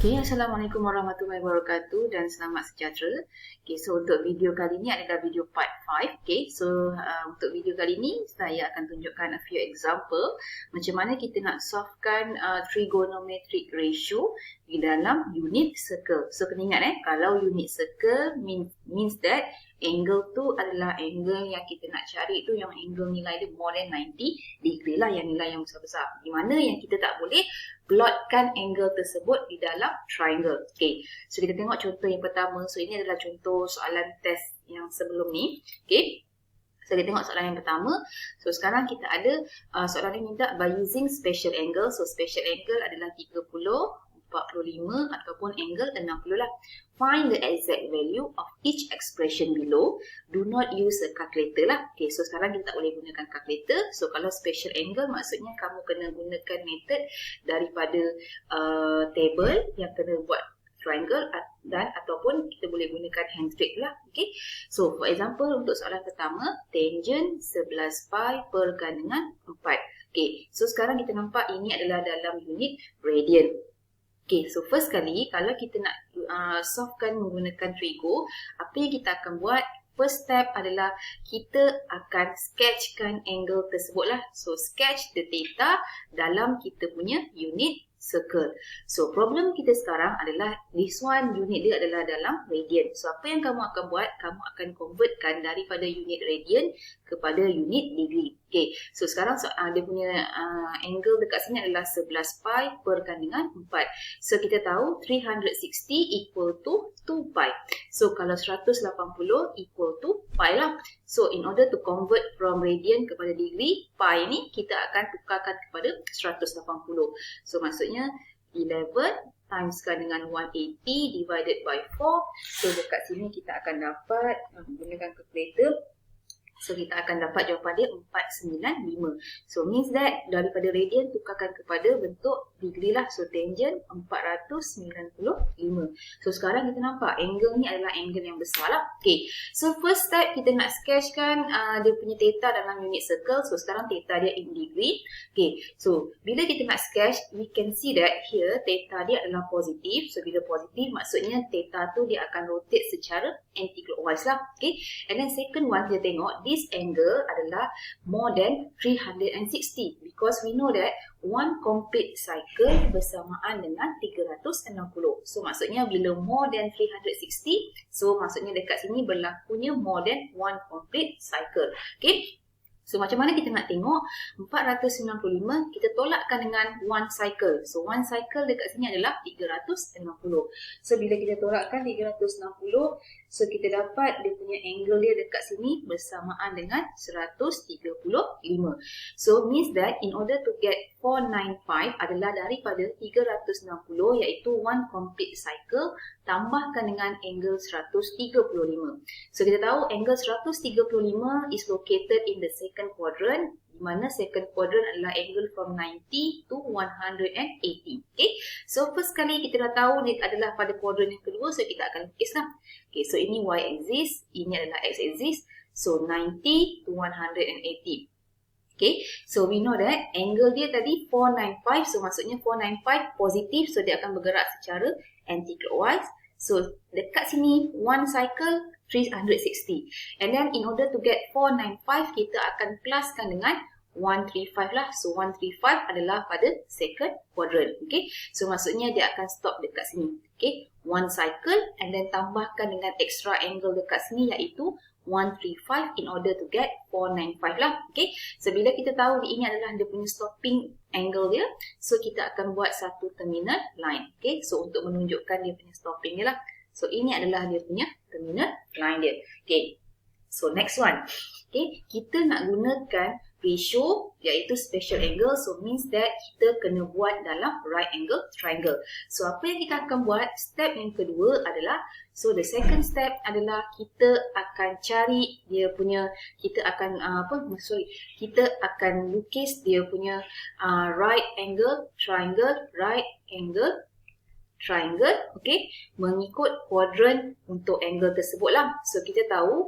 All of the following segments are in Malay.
Okay, Assalamualaikum warahmatullahi wabarakatuh dan selamat sejahtera. Okay, so untuk video kali ini adalah video part 5. Okay, so untuk video kali ini saya akan tunjukkan a few example macam mana kita nak solvekan trigonometric ratio di dalam unit circle. So kena ingat kalau unit circle means that angle tu adalah angle yang kita nak cari tu yang angle nilai dia more than 90 degree lah, yang nilai yang besar-besar. Di mana yang kita tak boleh plotkan angle tersebut di dalam triangle. Okay, so kita tengok contoh yang pertama. So ini adalah contoh soalan test yang sebelum ni. Okay, so kita tengok soalan yang pertama. So sekarang kita ada soalan yang minta by using special angle. So special angle adalah 30, 45 ataupun angle 60 lah. Find the exact value of each expression below. Do not use a calculator lah. Okay, so sekarang kita tak boleh gunakan calculator. So kalau special angle maksudnya kamu kena gunakan method daripada table yang kena buat triangle dan ataupun kita boleh gunakan hand trick lah. Okay, so for example untuk soalan pertama, tangent 11 pi per gandingan 4. Okay, so sekarang kita nampak ini adalah dalam unit radian. Okay, so first kali kalau kita nak solvekan menggunakan trigo, apa yang kita akan buat? First step adalah kita akan sketchkan angle tersebut lah. So sketch the theta dalam kita punya unit circle. So problem kita sekarang adalah this one unit dia adalah dalam radian. So apa yang kamu akan buat? Kamu akan convertkan daripada unit radian kepada unit degree. Okay, so sekarang dia punya angle dekat sini adalah 11 pi per gandingan 4. So kita tahu 360 equal to 2 pi. So kalau 180 equal to pi lah. So in order to convert from radian kepada degree, pi ni kita akan tukarkan kepada 180. So maksudnya 11 timeskan dengan 180 divided by 4. So dekat sini kita akan dapat menggunakan calculator. So kita akan dapat jawapan dia 495. So means that daripada radian tukarkan kepada bentuk degree lah. So tangent 495. So sekarang kita nampak angle ni adalah angle yang besar lah. Okay, so first step kita nak sketchkan dia punya theta dalam unit circle. So sekarang theta dia in degree. Okay, so bila kita nak sketch, we can see that here theta dia adalah positif. So bila positif maksudnya theta tu dia akan rotate secara anti-clockwise lah. Okay, and then second one kita tengok this angle adalah more than 360 because we know that one complete cycle bersamaan dengan 360. So maksudnya bila more than 360, so maksudnya dekat sini berlakunya more than one complete cycle. Okay, so macam mana kita nak tengok 495 kita tolakkan dengan one cycle. So one cycle dekat sini adalah 360. So bila kita tolakkan 360, so kita dapat dia punya angle dia dekat sini bersamaan dengan 135. So means that in order to get 495 adalah daripada 360 iaitu one complete cycle tambahkan dengan angle 135. So kita tahu angle 135 is located in the second quadrant, di mana second quadrant adalah angle from 90 to 180. Okay, so first kali kita dah tahu ni adalah pada quadrant yang kedua, so kita akan lukis lah. Okay, so ini y axis, ini adalah x axis, so 90 to 180. Okay, so we know that angle dia tadi 495, so maksudnya 495 positif, so dia akan bergerak secara anti-clockwise. So dekat sini one cycle 360, and then in order to get 495 kita akan pluskan dengan 135 lah. So 135 adalah pada second quadrant. Okay, so maksudnya dia akan stop dekat sini. Okay, one cycle and then tambahkan dengan extra angle dekat sini iaitu 135 in order to get 495 lah. Okay, so bila kita tahu ini adalah dia punya stopping angle dia, so kita akan buat satu terminal line. Okay, so untuk menunjukkan dia punya stopping dia lah. So ini adalah dia punya terminal line dia. Okay, so next one. Okay, kita nak gunakan ratio iaitu special angle. So means that kita kena buat dalam right angle triangle. So apa yang kita akan buat? Step yang kedua adalah, so the second step adalah kita akan cari dia punya, kita akan kita akan lukis dia punya right angle triangle, right angle triangle, okay, mengikut kuadran untuk angle tersebut lah. So kita tahu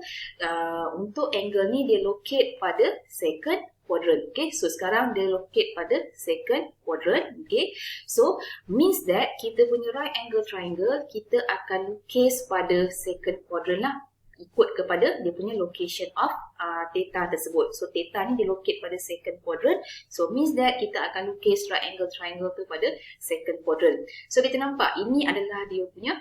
untuk angle ni dia locate pada second quadrant. Okay, so sekarang dia locate pada second quadrant. Okay, so means that kita punya right angle triangle kita akan lukis pada second quadrant lah, ikut kepada dia punya location of theta tersebut. So theta ni dia locate pada second quadrant, so means that kita akan lukis right angle triangle tu pada second quadrant. So kita nampak ini adalah dia punya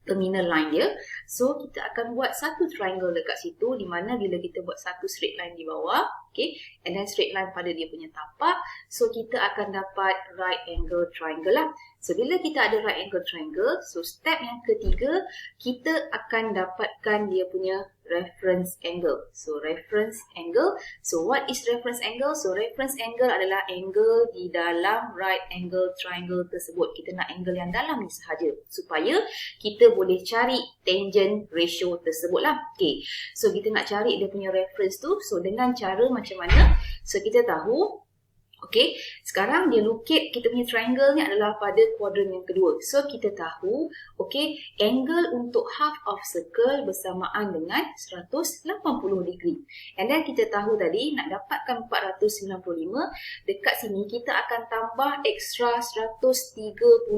terminal line dia. So kita akan buat satu triangle dekat situ, di mana bila kita buat satu straight line di bawah, okay, and then straight line pada dia punya tapak, so kita akan dapat right angle triangle lah. So bila kita ada right angle triangle, so step yang ketiga kita akan dapatkan dia punya reference angle. So reference angle, so what is reference angle? So reference angle adalah angle di dalam right angle triangle tersebut. Kita nak angle yang dalam ni sahaja supaya kita boleh cari tangent ratio tersebut lah. Okay, so kita nak cari dia punya reference tu, so dengan cara macam mana? So kita tahu, okay, sekarang dia locate kita punya triangle ni adalah pada kuadran yang kedua. So kita tahu, okay, angle untuk half of circle bersamaan dengan 180 degree. And then kita tahu tadi nak dapatkan 495, dekat sini kita akan tambah extra 135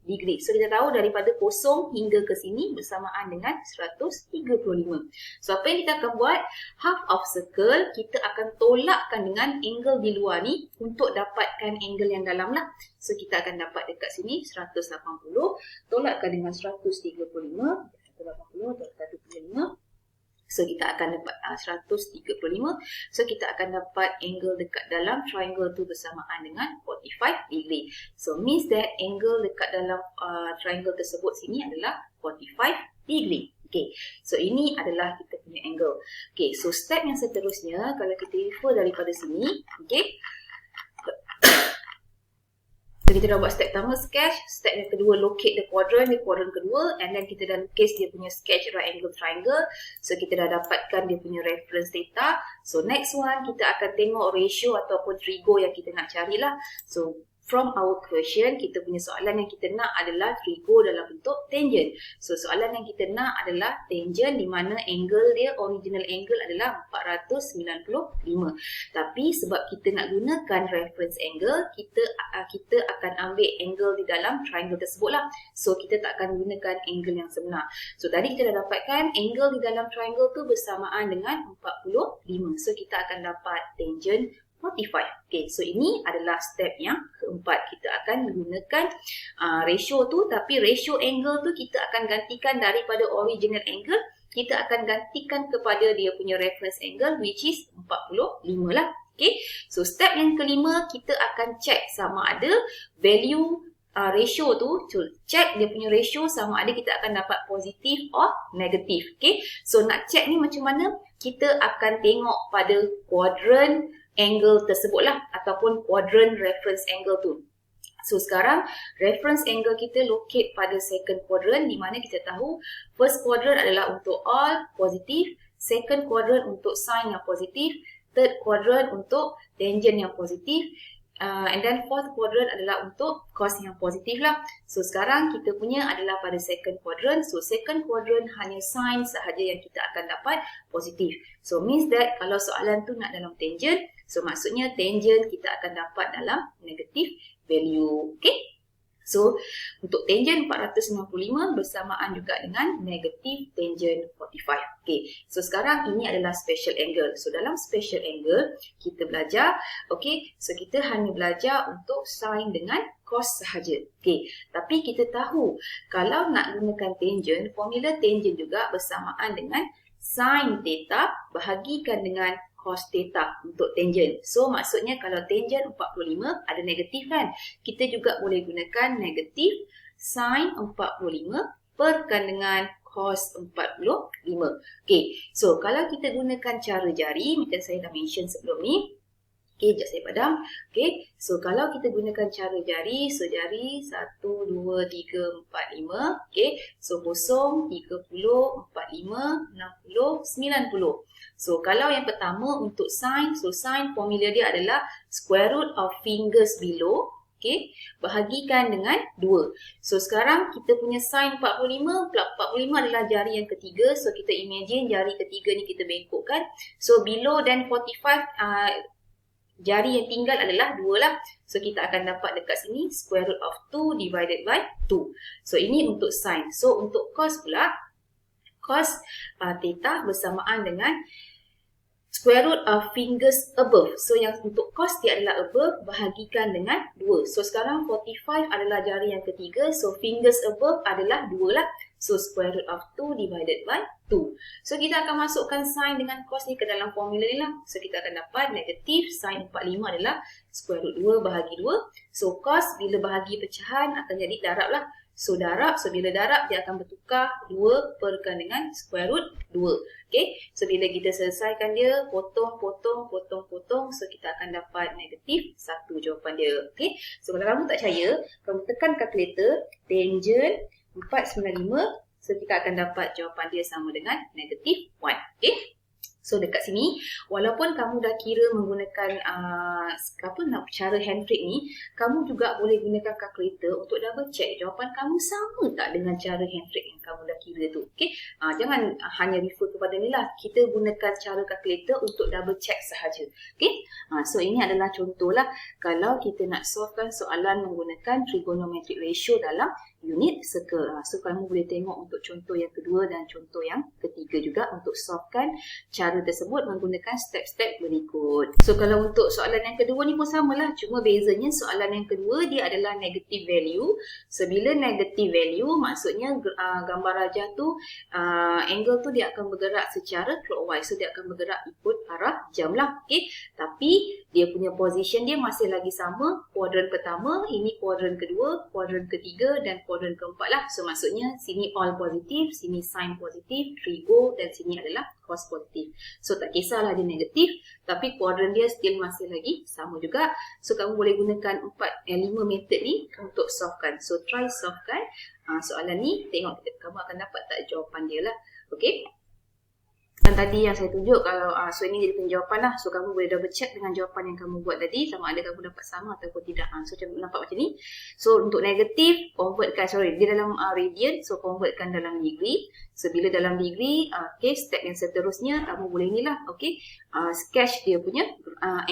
degree. So kita tahu daripada kosong hingga ke sini bersamaan dengan 135. So apa yang kita akan buat, half of circle kita akan tolakkan dengan angle di luar ni untuk dapatkan angle yang dalam lah. So kita akan dapat dekat sini 180 tolakkan dengan 135, 180 135. So kita akan dapat 135. So kita akan dapat angle dekat dalam triangle tu bersamaan dengan 45 degree. So means that angle dekat dalam triangle tersebut sini adalah 45 degree. Okay, so ini adalah kita punya angle. Okay, so step yang seterusnya kalau kita refer daripada sini, okay, so kita dah buat step pertama sketch, step yang kedua locate the quadrant, di quadrant kedua, and then kita dah lukis dia punya sketch right angle triangle. So kita dah dapatkan dia punya reference theta. So next one kita akan tengok ratio ataupun trigo yang kita nak carilah. So from our question, kita punya soalan yang kita nak adalah trigo dalam bentuk tangent. So soalan yang kita nak adalah tangent di mana angle dia, original angle adalah 495. Tapi sebab kita nak gunakan reference angle, kita akan ambil angle di dalam triangle tersebut lah. So kita tak akan gunakan angle yang sebenar. So tadi kita dah dapatkan angle di dalam triangle tu bersamaan dengan 45. So kita akan dapat tangent 45. Okay, so ini adalah step yang keempat. Kita akan gunakan ratio tu, tapi ratio angle tu kita akan gantikan daripada original angle, kita akan gantikan kepada dia punya reference angle, which is 45 lah. Okay, so step yang kelima kita akan check sama ada value ratio tu, check dia punya ratio sama ada kita akan dapat positif or negatif. Okay, so nak check ni macam mana? Kita akan tengok pada quadrant angle tersebut lah, ataupun quadrant reference angle tu. So sekarang reference angle kita locate pada second quadrant, di mana kita tahu first quadrant adalah untuk all positif, second quadrant untuk sine yang positif, third quadrant untuk tangent yang positif, and then fourth quadrant adalah untuk cos yang positif lah. So sekarang kita punya adalah pada second quadrant. So second quadrant hanya sine sahaja yang kita akan dapat positif. So means that kalau soalan tu nak dalam tangent, so maksudnya tangent kita akan dapat dalam negative value. Okay, so untuk tangent 495 bersamaan juga dengan negative tangent 45. Okay, so sekarang ini adalah special angle. So dalam special angle kita belajar, okay, so kita hanya belajar untuk sine dengan cos sahaja. Okay, tapi kita tahu kalau nak gunakan tangent, formula tangent juga bersamaan dengan sin theta bahagikan dengan cos theta untuk tangent. So maksudnya kalau tangent 45 ada negatif kan, kita juga boleh gunakan negatif sin 45 perkan dengan cos 45. Okay, so kalau kita gunakan cara jari, macam saya dah mention sebelum ni, okay, sekejap saya padam. Okay, so kalau kita gunakan cara jari, so jari 1, 2, 3, 4, 5. Okay, so kosong, 30, 45, 60, 90. So kalau yang pertama untuk sine, so sine formula dia adalah square root of fingers below. Okay, bahagikan dengan 2. So sekarang kita punya sin 45, 45 adalah jari yang ketiga. So kita imagine jari ketiga ni kita bengkokkan. So below than 45, jari yang tinggal adalah 2 lah. So kita akan dapat dekat sini square root of 2 divided by 2. So ini untuk sin. So untuk cos pula, cos theta bersamaan dengan square root of fingers above. So yang untuk cos dia adalah above, bahagikan dengan 2. So sekarang 45 adalah jari yang ketiga. So fingers above adalah 2 lah. So square root of 2 divided by 2. So kita akan masukkan sin dengan cos ni ke dalam formula ni lah. So kita akan dapat negatif sin 45 adalah square root 2 bahagi 2. So cos bila bahagi pecahan akan jadi darab lah. So darab, so bila darab dia akan bertukar 2 perkan dengan square root 2. Okay, so bila kita selesaikan dia, potong. So kita akan dapat negatif 1 jawapan dia. Okay, so kalau kamu tak percaya, kamu tekan kalkulator, tangent 495. So kita akan dapat jawapan dia sama dengan negatif 1. Okay. So dekat sini, walaupun kamu dah kira menggunakan cara handbrake ni, kamu juga boleh gunakan calculator untuk double check jawapan kamu sama tak dengan cara handbrake yang kamu dah kira tu. Okay? Jangan hanya refer kepada ni lah. Kita gunakan cara calculator untuk double check sahaja. Okay? So ini adalah contoh lah. Kalau kita nak solvekan soalan menggunakan trigonometric ratio dalam unit circle. So kamu boleh tengok untuk contoh yang kedua dan contoh yang ketiga juga untuk solvekan cara tersebut menggunakan step-step berikut. So kalau untuk soalan yang kedua ni pun samalah, cuma bezanya soalan yang kedua dia adalah negative value. So bila negative value maksudnya gambar rajah tu angle tu dia akan bergerak secara clockwise. So dia akan bergerak ikut arah jam lah. Okay? Tapi dia punya position dia masih lagi sama. Kuadran pertama, ini kuadran kedua, kuadran ketiga dan kuadran keempat lah. So maksudnya sini all positif, sini sin positif, trigo dan sini adalah cos positif. So tak kisahlah dia negatif, tapi kuadran dia still masih lagi sama juga. So kamu boleh gunakan 5 method ni untuk solvekan. So try solvekan soalan ni, tengok kamu akan dapat tak jawapan dia lah. Okay. Dan tadi yang saya tunjuk kalau so ini jadi penjawapan lah. So kamu boleh double check dengan jawapan yang kamu buat tadi sama ada kamu dapat sama ataupun tidak. So nampak macam ni. So untuk negatif convertkan, dia dalam radian, so convertkan dalam degree. So bila dalam degree, okay, step yang seterusnya kamu boleh ni lah. Okay, sketch dia punya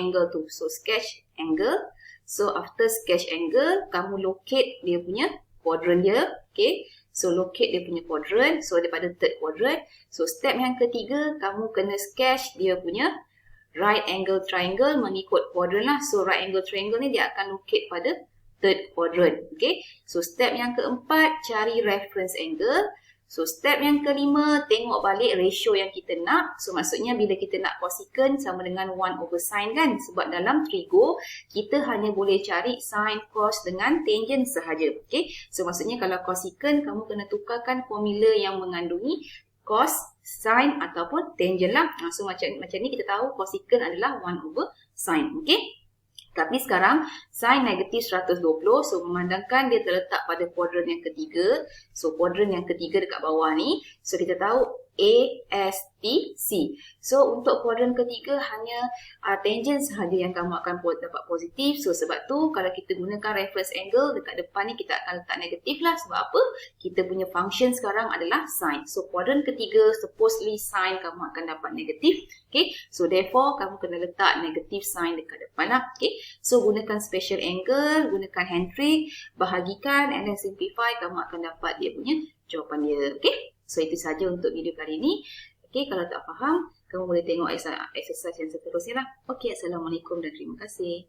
angle tu. So sketch angle. So after sketch angle, kamu locate dia punya quadrant dia. Okay. So locate dia punya quadrant. So daripada third quadrant. So step yang ketiga, kamu kena sketch dia punya right angle triangle mengikut quadrant lah. So right angle triangle ni dia akan locate pada third quadrant. Okay. So step yang keempat, cari reference angle. So step yang kelima, tengok balik ratio yang kita nak. So maksudnya bila kita nak cosecant sama dengan 1 over sin kan. Sebab dalam trigo, kita hanya boleh cari sin, cos dengan tangent sahaja. Okay. So maksudnya kalau cosecant, kamu kena tukarkan formula yang mengandungi cos, sin ataupun tangent lah. So macam ni kita tahu cosecant adalah 1 over sin. Okay. Tapi sekarang sin negatif 120, so memandangkan dia terletak pada kuadran yang ketiga. So kuadran yang ketiga dekat bawah ni, so kita tahu A, S, T, C. So untuk kuadran ketiga hanya tangent sahaja yang kamu akan dapat positif. So sebab tu kalau kita gunakan reference angle dekat depan ni kita akan letak negatif lah. Sebab apa? Kita punya function sekarang adalah sin. So kuadran ketiga supposedly sin kamu akan dapat negatif. Okay. So therefore kamu kena letak negatif sin dekat depan lah. Okay. So gunakan special angle, gunakan handbrake, bahagikan and then simplify, kamu akan dapat dia punya jawapan dia. Okay. So itu saja untuk video kali ini. Okay, kalau tak faham, kamu boleh tengok exercise yang seterusnya lah. Okay, Assalamualaikum dan terima kasih.